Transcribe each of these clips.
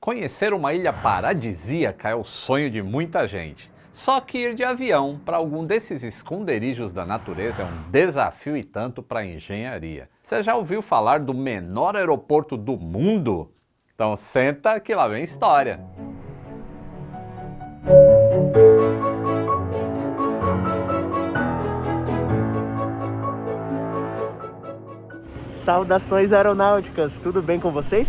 Conhecer uma ilha paradisíaca é o sonho de muita gente. Só que ir de avião para algum desses esconderijos da natureza é um desafio e tanto para a engenharia. Você já ouviu falar do menor aeroporto do mundo? Então senta que lá vem história. Saudações aeronáuticas, tudo bem com vocês?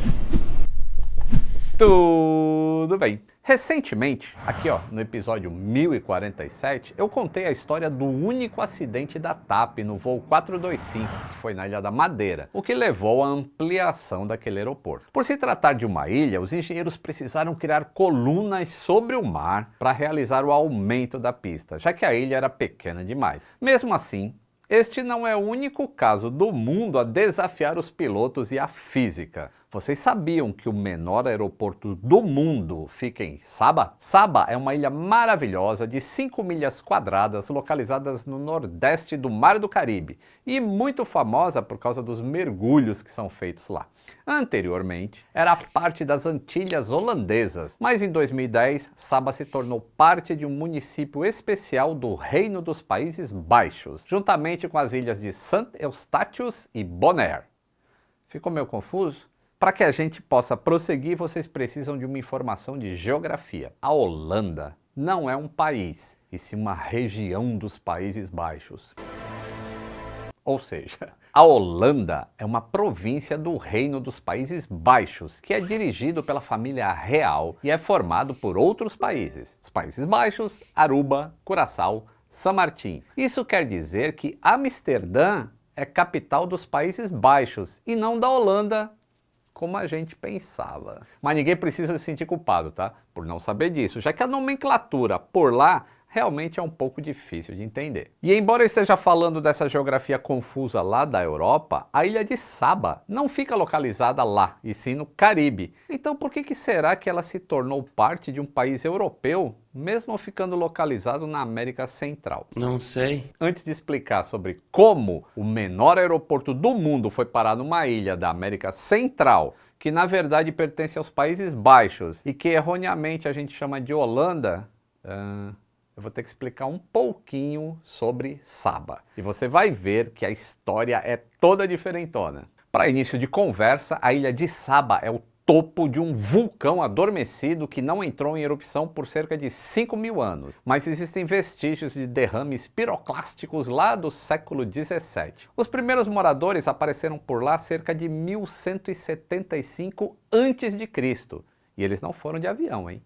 Tudo bem. Recentemente, aqui no episódio 1047, eu contei a história do único acidente da TAP no voo 425, que foi na Ilha da Madeira, o que levou à ampliação daquele aeroporto. Por se tratar de uma ilha, os engenheiros precisaram criar colunas sobre o mar para realizar o aumento da pista, já que a ilha era pequena demais. Mesmo assim, este não é o único caso do mundo a desafiar os pilotos e a física. Vocês sabiam que o menor aeroporto do mundo fica em Saba? Saba é uma ilha maravilhosa de 5 milhas quadradas localizadas no nordeste do Mar do Caribe e muito famosa por causa dos mergulhos que são feitos lá. Anteriormente, era parte das Antilhas Holandesas, mas em 2010, Saba se tornou parte de um município especial do Reino dos Países Baixos, juntamente com as ilhas de St. Eustátios e Bonaire. Ficou meio confuso? Para que a gente possa prosseguir, vocês precisam de uma informação de geografia. A Holanda não é um país, e sim uma região dos Países Baixos. Ou seja, a Holanda é uma província do Reino dos Países Baixos, que é dirigido pela família real e é formado por outros países. Os Países Baixos, Aruba, Curaçao, São Martim. Isso quer dizer que Amsterdã é capital dos Países Baixos e não da Holanda, como a gente pensava. Mas ninguém precisa se sentir culpado, tá? Por não saber disso, já que a nomenclatura por lá realmente é um pouco difícil de entender. E embora eu esteja falando dessa geografia confusa lá da Europa, a ilha de Saba não fica localizada lá, e sim no Caribe. Então por que será que ela se tornou parte de um país europeu, mesmo ficando localizado na América Central? Não sei. Antes de explicar sobre como o menor aeroporto do mundo foi parar numa ilha da América Central, que na verdade pertence aos Países Baixos e que erroneamente a gente chama de Holanda, eu vou ter que explicar um pouquinho sobre Saba. E você vai ver que a história é toda diferentona. Para início de conversa, a ilha de Saba é o topo de um vulcão adormecido que não entrou em erupção por cerca de 5.000 anos, mas existem vestígios de derrames piroclásticos lá do século 17. Os primeiros moradores apareceram por lá cerca de 1175 a.C. E eles não foram de avião, hein?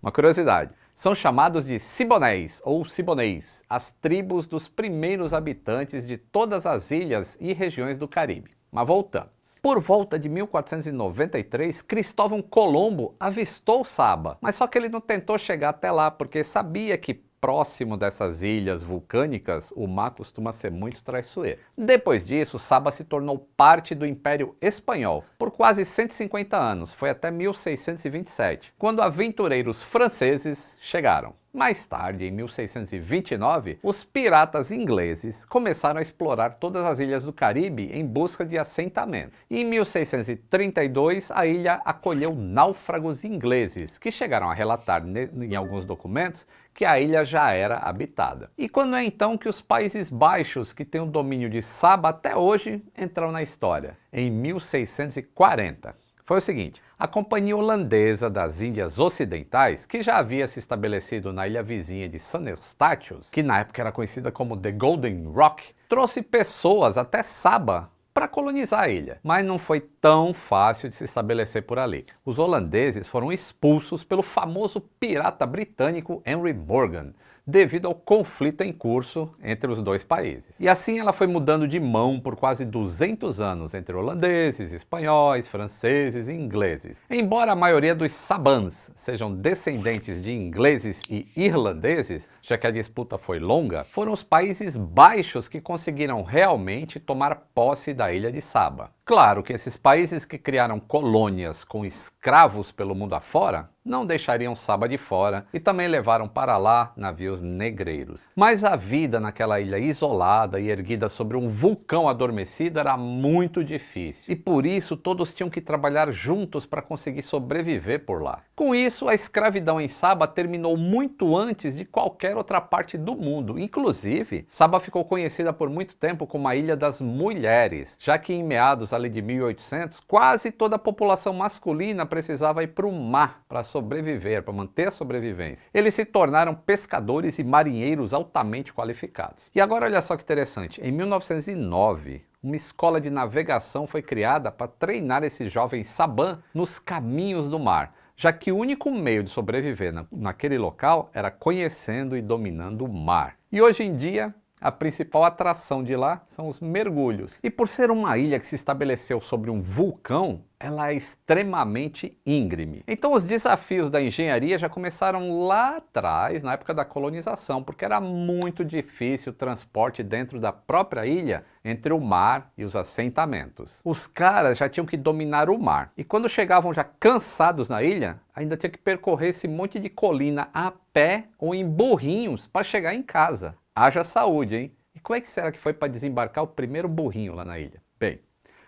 Uma curiosidade. São chamados de Sibonés ou Sibonês, as tribos dos primeiros habitantes de todas as ilhas e regiões do Caribe. Mas voltando. Por volta de 1493, Cristóvão Colombo avistou Saba, mas só que ele não tentou chegar até lá porque sabia que próximo dessas ilhas vulcânicas, o mar costuma ser muito traiçoeiro. Depois disso, Saba se tornou parte do Império Espanhol por quase 150 anos, foi até 1627, quando aventureiros franceses chegaram. Mais tarde, em 1629, os piratas ingleses começaram a explorar todas as ilhas do Caribe em busca de assentamentos. E em 1632, a ilha acolheu náufragos ingleses, que chegaram a relatar em alguns documentos que a ilha já era habitada. E quando é então que os Países Baixos, que têm o domínio de Saba até hoje, entram na história? Em 1640. Foi o seguinte, a Companhia Holandesa das Índias Ocidentais, que já havia se estabelecido na ilha vizinha de St. Eustátios, que na época era conhecida como The Golden Rock, trouxe pessoas até Saba para colonizar a ilha, mas não foi tão fácil de se estabelecer por ali. Os holandeses foram expulsos pelo famoso pirata britânico Henry Morgan, devido ao conflito em curso entre os dois países. E assim ela foi mudando de mão por quase 200 anos entre holandeses, espanhóis, franceses e ingleses. Embora a maioria dos Sabans sejam descendentes de ingleses e irlandeses, já que a disputa foi longa, foram os Países Baixos que conseguiram realmente tomar posse da ilha de Saba. Claro que esses países que criaram colônias com escravos pelo mundo afora não deixariam Saba de fora e também levaram para lá navios negreiros. Mas a vida naquela ilha isolada e erguida sobre um vulcão adormecido era muito difícil. E por isso todos tinham que trabalhar juntos para conseguir sobreviver por lá. Com isso, a escravidão em Saba terminou muito antes de qualquer outra parte do mundo. Inclusive, Saba ficou conhecida por muito tempo como a Ilha das Mulheres, já que em meados ali de 1800, quase toda a população masculina precisava ir para o mar para sobreviver, para manter a sobrevivência. Eles se tornaram pescadores e marinheiros altamente qualificados. E agora olha só que interessante, em 1909, uma escola de navegação foi criada para treinar esses jovens Saban nos caminhos do mar, já que o único meio de sobreviver naquele local era conhecendo e dominando o mar. E hoje em dia, a principal atração de lá são os mergulhos. E por ser uma ilha que se estabeleceu sobre um vulcão, ela é extremamente íngreme. Então os desafios da engenharia já começaram lá atrás, na época da colonização, porque era muito difícil o transporte dentro da própria ilha entre o mar e os assentamentos. Os caras já tinham que dominar o mar. E quando chegavam já cansados na ilha, ainda tinha que percorrer esse monte de colina a pé ou em burrinhos para chegar em casa. Haja saúde, hein? E como é que será que foi para desembarcar o primeiro burrinho lá na ilha? Bem,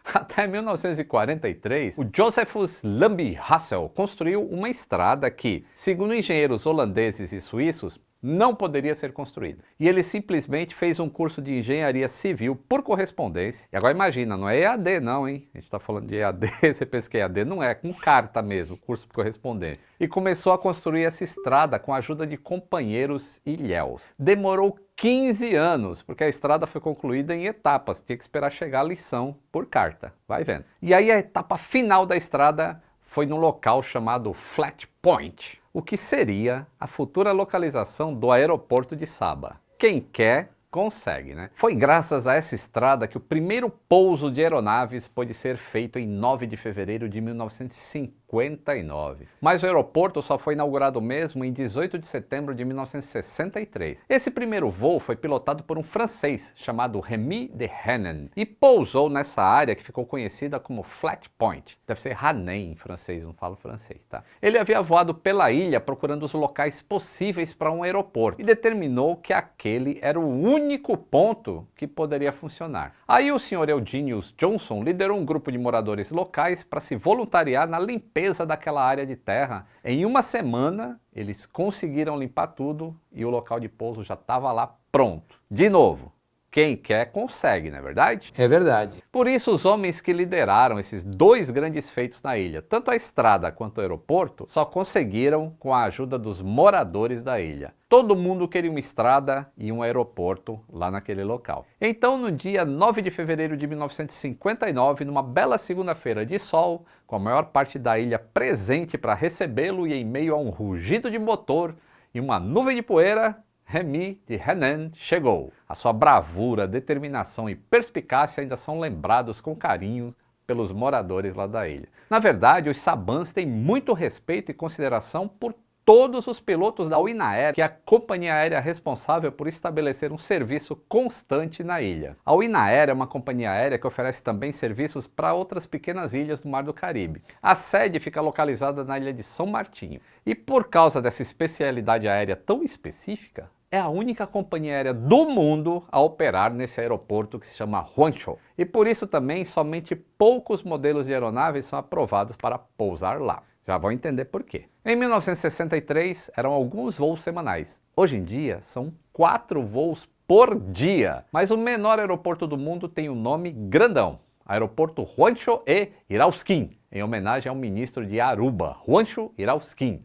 até 1943, o Josephus Lambi Hassel construiu uma estrada que, segundo engenheiros holandeses e suíços, não poderia ser construída. E ele simplesmente fez um curso de engenharia civil por correspondência. E agora imagina, não é EAD não, hein? A gente está falando de EAD, você pensa que é EAD, não é, com carta mesmo, curso por correspondência. E começou a construir essa estrada com a ajuda de companheiros ilhéus. Demorou 15 anos, porque a estrada foi concluída em etapas, tinha que esperar chegar a lição por carta, vai vendo. E aí a etapa final da estrada foi num local chamado Flat Point, o que seria a futura localização do aeroporto de Saba. Quem quer, consegue, né? Foi graças a essa estrada que o primeiro pouso de aeronaves pôde ser feito em 9 de fevereiro de 1959. Mas o aeroporto só foi inaugurado mesmo em 18 de setembro de 1963. Esse primeiro voo foi pilotado por um francês chamado Remy de Haenen e pousou nessa área que ficou conhecida como Flat Point. Deve ser Hanen em francês, não falo francês, tá? Ele havia voado pela ilha procurando os locais possíveis para um aeroporto e determinou que aquele era o único ponto que poderia funcionar. Aí o senhor Eugenius Johnson liderou um grupo de moradores locais para se voluntariar na limpeza daquela área de terra. Em uma semana, eles conseguiram limpar tudo e o local de pouso já estava lá pronto. De novo, quem quer consegue, não é verdade? É verdade. Por isso, os homens que lideraram esses dois grandes feitos na ilha, tanto a estrada quanto o aeroporto, só conseguiram com a ajuda dos moradores da ilha. Todo mundo queria uma estrada e um aeroporto lá naquele local. Então, no dia 9 de fevereiro de 1959, numa bela segunda-feira de sol, com a maior parte da ilha presente para recebê-lo e em meio a um rugido de motor e uma nuvem de poeira, Remy de Haenen chegou. A sua bravura, determinação e perspicácia ainda são lembrados com carinho pelos moradores lá da ilha. Na verdade, os Sabans têm muito respeito e consideração por todos os pilotos da Winair, que é a companhia aérea responsável por estabelecer um serviço constante na ilha. A Winair é uma companhia aérea que oferece também serviços para outras pequenas ilhas do Mar do Caribe. A sede fica localizada na ilha de São Martinho. E por causa dessa especialidade aérea tão específica, é a única companhia aérea do mundo a operar nesse aeroporto que se chama Hwangcho. E por isso também somente poucos modelos de aeronaves são aprovados para pousar lá. Já vão entender por quê. Em 1963 eram alguns voos semanais. Hoje em dia são 4 voos por dia. Mas o menor aeroporto do mundo tem um nome grandão. Aeroporto Hwangcho e Irauskin, em homenagem ao ministro de Aruba, Hwangcho Irauskin.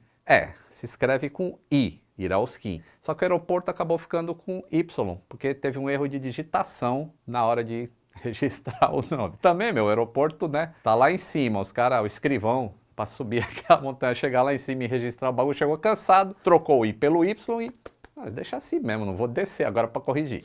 Se escreve com I, Irauskin. Só que o aeroporto acabou ficando com Y, porque teve um erro de digitação na hora de registrar o nome. Também, meu, aeroporto, né, tá lá em cima, os caras, o escrivão, para subir aquela montanha, chegar lá em cima e registrar o bagulho, chegou cansado, trocou o I pelo Y e deixa assim mesmo, não vou descer agora para corrigir.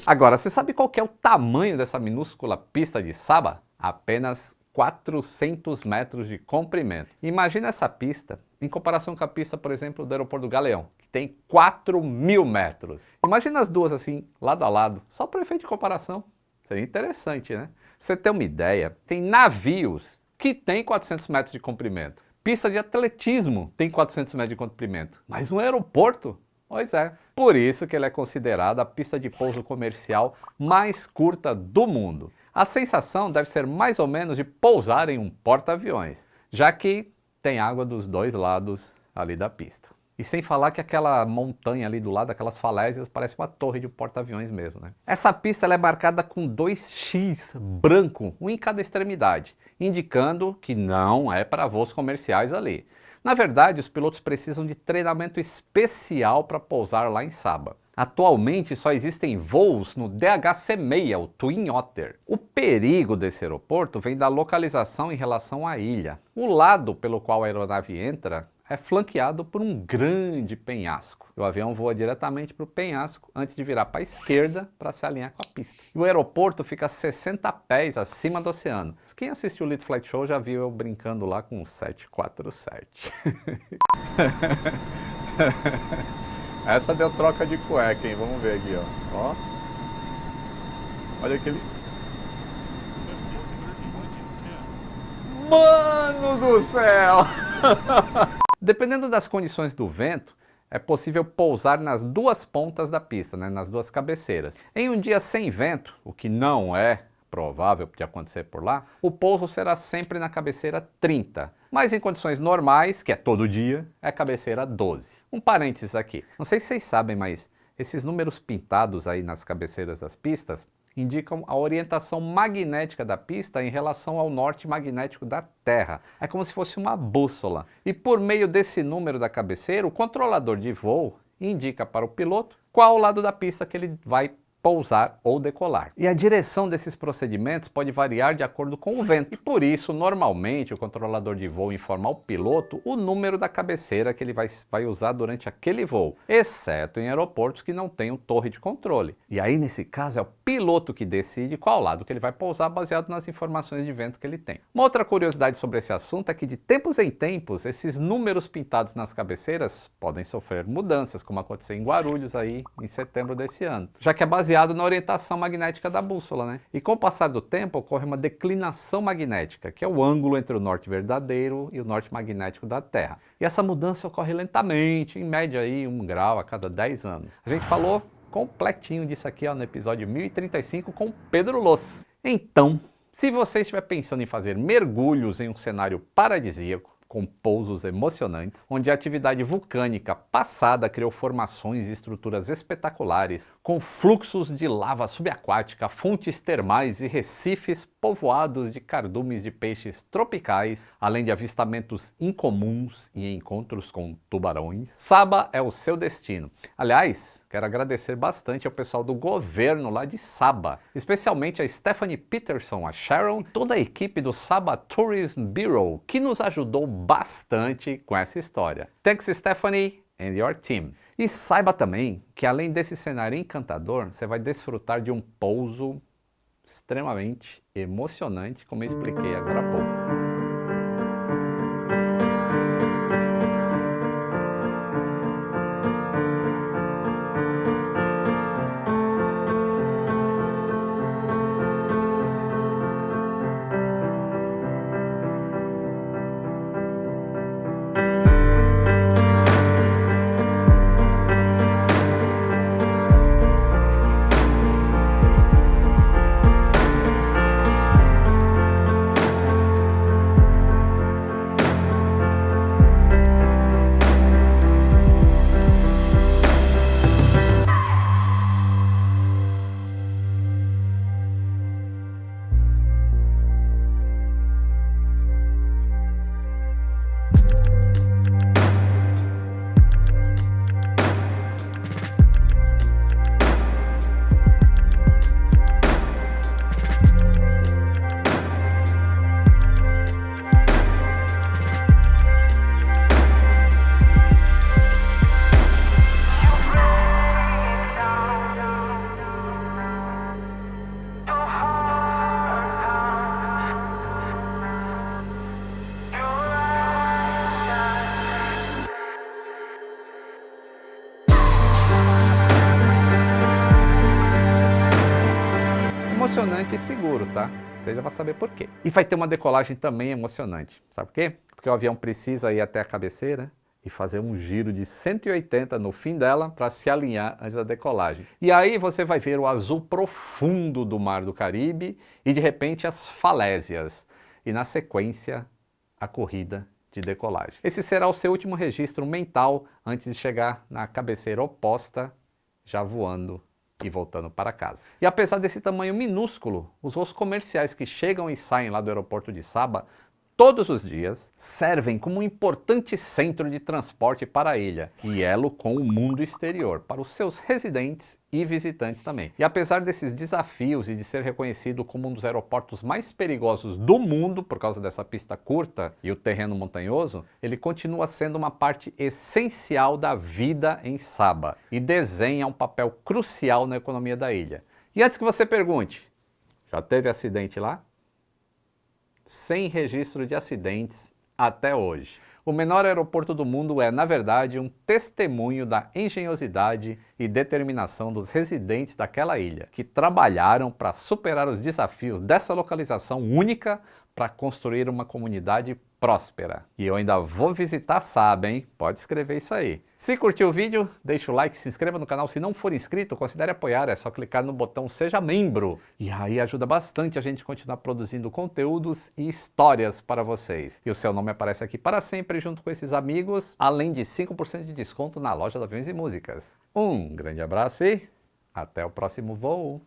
Agora, você sabe qual que é o tamanho dessa minúscula pista de Saba? Apenas 400 metros de comprimento. Imagina essa pista em comparação com a pista, por exemplo, do aeroporto do Galeão, que tem 4.000 metros. Imagina as duas assim, lado a lado, só para efeito de comparação. Seria interessante, né? você ter uma ideia, tem navios que têm 400 metros de comprimento. Pista de atletismo tem 400 metros de comprimento. Mas um aeroporto? Pois é. Por isso que ele é considerado a pista de pouso comercial mais curta do mundo. A sensação deve ser mais ou menos de pousar em um porta-aviões, já que tem água dos dois lados ali da pista. E sem falar que aquela montanha ali do lado, aquelas falésias, parece uma torre de porta-aviões mesmo, né? Essa pista ela é marcada com 2X branco, um em cada extremidade, indicando que não é para voos comerciais ali. Na verdade, os pilotos precisam de treinamento especial para pousar lá em Saba. Atualmente só existem voos no DHC-6, o Twin Otter. O perigo desse aeroporto vem da localização em relação à ilha. O lado pelo qual a aeronave entra é flanqueado por um grande penhasco. O avião voa diretamente para o penhasco antes de virar para a esquerda para se alinhar com a pista. E o aeroporto fica a 60 pés acima do oceano. Quem assistiu o Little Flight Show já viu eu brincando lá com o 747. Essa deu troca de cueca, hein? Vamos ver aqui, ó. Olha aquele... Mano do céu! Dependendo das condições do vento, é possível pousar nas duas pontas da pista, né, nas duas cabeceiras. Em um dia sem vento, o que não é provável de acontecer por lá, o pouso será sempre na cabeceira 30. Mas em condições normais, que é todo dia, é a cabeceira 12. Um parênteses aqui. Não sei se vocês sabem, mas esses números pintados aí nas cabeceiras das pistas indicam a orientação magnética da pista em relação ao norte magnético da Terra. É como se fosse uma bússola. E por meio desse número da cabeceira, o controlador de voo indica para o piloto qual o lado da pista que ele vai pousar ou decolar. E a direção desses procedimentos pode variar de acordo com o vento. E por isso, normalmente, o controlador de voo informa ao piloto o número da cabeceira que ele vai usar durante aquele voo, exceto em aeroportos que não tenham torre de controle. E aí, nesse caso, é o piloto que decide qual lado que ele vai pousar baseado nas informações de vento que ele tem. Uma outra curiosidade sobre esse assunto é que, de tempos em tempos, esses números pintados nas cabeceiras podem sofrer mudanças, como aconteceu em Guarulhos aí em setembro desse ano, já que é baseado na orientação magnética da bússola, né? E com o passar do tempo ocorre uma declinação magnética, que é o ângulo entre o norte verdadeiro e o norte magnético da Terra. E essa mudança ocorre lentamente, em média aí 1 grau a cada 10 anos. A gente falou completinho disso aqui ó, no episódio 1035 com Pedro Loss. Então, se você estiver pensando em fazer mergulhos em um cenário paradisíaco, com pousos emocionantes, onde a atividade vulcânica passada criou formações e estruturas espetaculares, com fluxos de lava subaquática, fontes termais e recifes povoados de cardumes de peixes tropicais, além de avistamentos incomuns e encontros com tubarões. Saba é o seu destino. Aliás, quero agradecer bastante ao pessoal do governo lá de Saba, especialmente a Stephanie Peterson, a Sharon e toda a equipe do Saba Tourism Bureau, que nos ajudou bastante com essa história. Thanks, Stephanie and your team. E saiba também que além desse cenário encantador, você vai desfrutar de um pouso extremamente emocionante, como eu expliquei agora há pouco. Emocionante e seguro, tá? Você já vai saber por quê. E vai ter uma decolagem também emocionante. Sabe por quê? Porque o avião precisa ir até a cabeceira e fazer um giro de 180 no fim dela para se alinhar antes da decolagem. E aí você vai ver o azul profundo do Mar do Caribe e de repente as falésias. E na sequência, a corrida de decolagem. Esse será o seu último registro mental antes de chegar na cabeceira oposta, já voando e voltando para casa. E apesar desse tamanho minúsculo, os voos comerciais que chegam e saem lá do aeroporto de Saba todos os dias servem como um importante centro de transporte para a ilha e elo com o mundo exterior, para os seus residentes e visitantes também. E apesar desses desafios e de ser reconhecido como um dos aeroportos mais perigosos do mundo por causa dessa pista curta e o terreno montanhoso, ele continua sendo uma parte essencial da vida em Saba e desenha um papel crucial na economia da ilha. E antes que você pergunte, já teve acidente lá? Sem registro de acidentes até hoje. O menor aeroporto do mundo é, na verdade, um testemunho da engenhosidade e determinação dos residentes daquela ilha, que trabalharam para superar os desafios dessa localização única para construir uma comunidade próspera. E eu ainda vou visitar Saba, hein? Pode escrever isso aí. Se curtiu o vídeo, deixa o like, se inscreva no canal. Se não for inscrito, considere apoiar. É só clicar no botão Seja Membro. E aí ajuda bastante a gente continuar produzindo conteúdos e histórias para vocês. E o seu nome aparece aqui para sempre junto com esses amigos, além de 5% de desconto na loja de aviões e músicas. Um grande abraço e até o próximo voo.